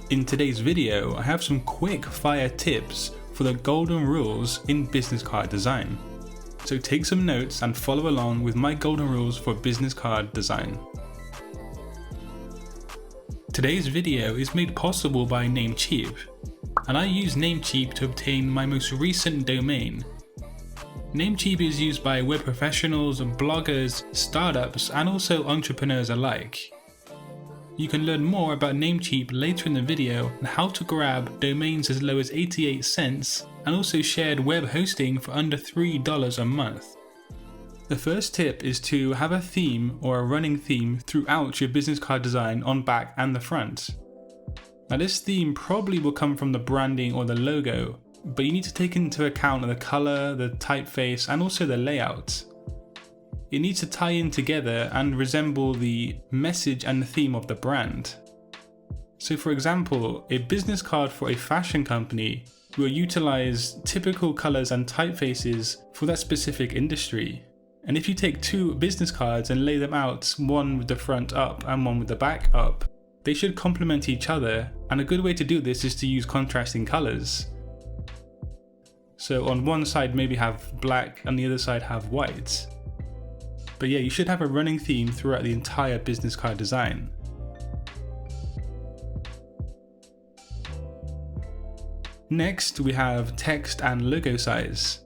In today's video, I have some quick fire tips for the golden rules in business card design. So take some notes and follow along with my golden rules for business card design. Today's video is made possible by Namecheap, and I use Namecheap to obtain my most recent domain. Namecheap is used by web professionals, bloggers, startups, and also entrepreneurs alike. You can learn more about Namecheap later in the video and how to grab domains as low as 88 cents and also shared web hosting for under $3 a month. The first tip is to have a theme or a running theme throughout your business card design on back and the front. Now this theme probably will come from the branding or the logo, but you need to take into account the color, the typeface, and also the layout. It needs to tie in together and resemble the message and the theme of the brand. So for example, a business card for a fashion company will utilize typical colors and typefaces for that specific industry. And if you take two business cards and lay them out, one with the front up and one with the back up, they should complement each other, and a good way to do this is to use contrasting colors. So on one side maybe have black and the other side have white. But yeah, you should have a running theme throughout the entire business card design. Next, we have text and logo size.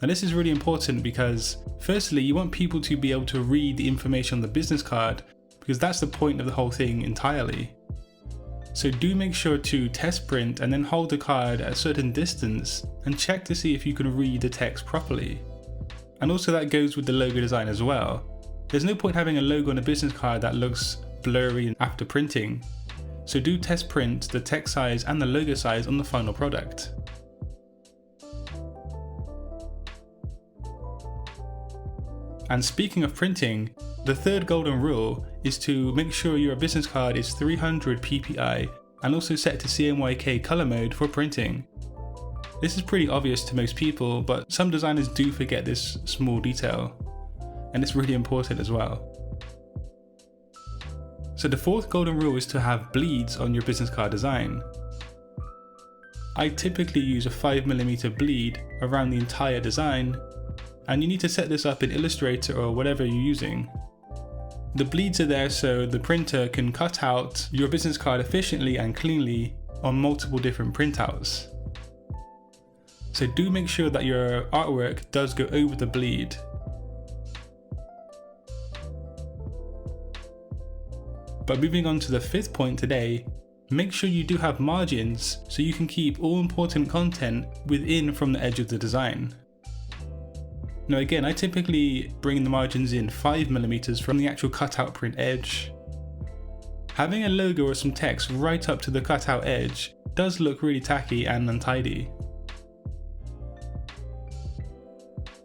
Now this is really important because firstly, you want people to be able to read the information on the business card because that's the point of the whole thing entirely. So do make sure to test print and then hold the card at a certain distance and check to see if you can read the text properly. And also that goes with the logo design as well. There's no point having a logo on a business card that looks blurry after printing. So do test print the text size and the logo size on the final product. And speaking of printing, the third golden rule is to make sure your business card is 300 ppi and also set to CMYK color mode for printing. This is pretty obvious to most people, but some designers do forget this small detail, and it's really important as well. So the fourth golden rule is to have bleeds on your business card design. I typically use a 5mm bleed around the entire design, and you need to set this up in Illustrator or whatever you're using. The bleeds are there so the printer can cut out your business card efficiently and cleanly on multiple different printouts. So do make sure that your artwork does go over the bleed. But moving on to the fifth point today, make sure you do have margins so you can keep all important content within from the edge of the design. Now again, I typically bring the margins in 5mm from the actual cutout print edge. Having a logo or some text right up to the cutout edge does look really tacky and untidy.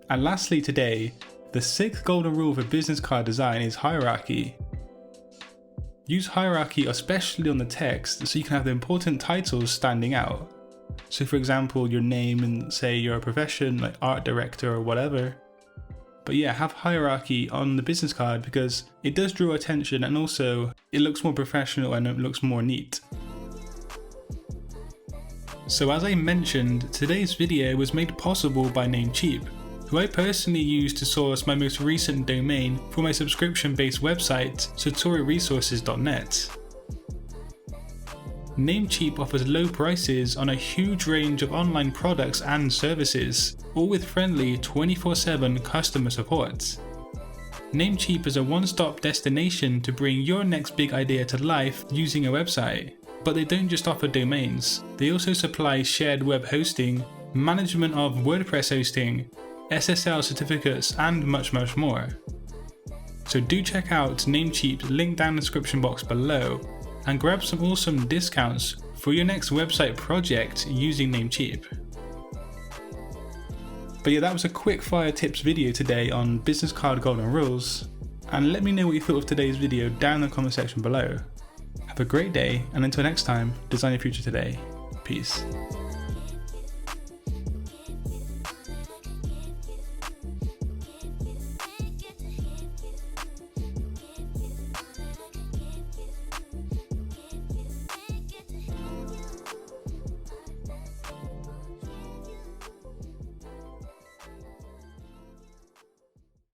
And lastly today, the sixth golden rule for business card design is hierarchy. Use hierarchy especially on the text so you can have the important titles standing out. So for example, your name and say your profession like art director or whatever. But yeah, have hierarchy on the business card because it does draw attention and also it looks more professional and it looks more neat. So as I mentioned, today's video was made possible by Namecheap, who I personally use to source my most recent domain for my subscription-based website, satoriresources.net. Namecheap offers low prices on a huge range of online products and services, all with friendly 24/7 customer support. Namecheap is a one-stop destination to bring your next big idea to life using a website. But they don't just offer domains, they also supply shared web hosting, management of WordPress hosting, SSL certificates, and much more. So do check out Namecheap's link down in the description box below and grab some awesome discounts for your next website project using Namecheap. But yeah, that was a quick fire tips video today on business card golden rules, and let me know what you thought of today's video down in the comment section below. Have a great day, and until next time, design your future today. Peace.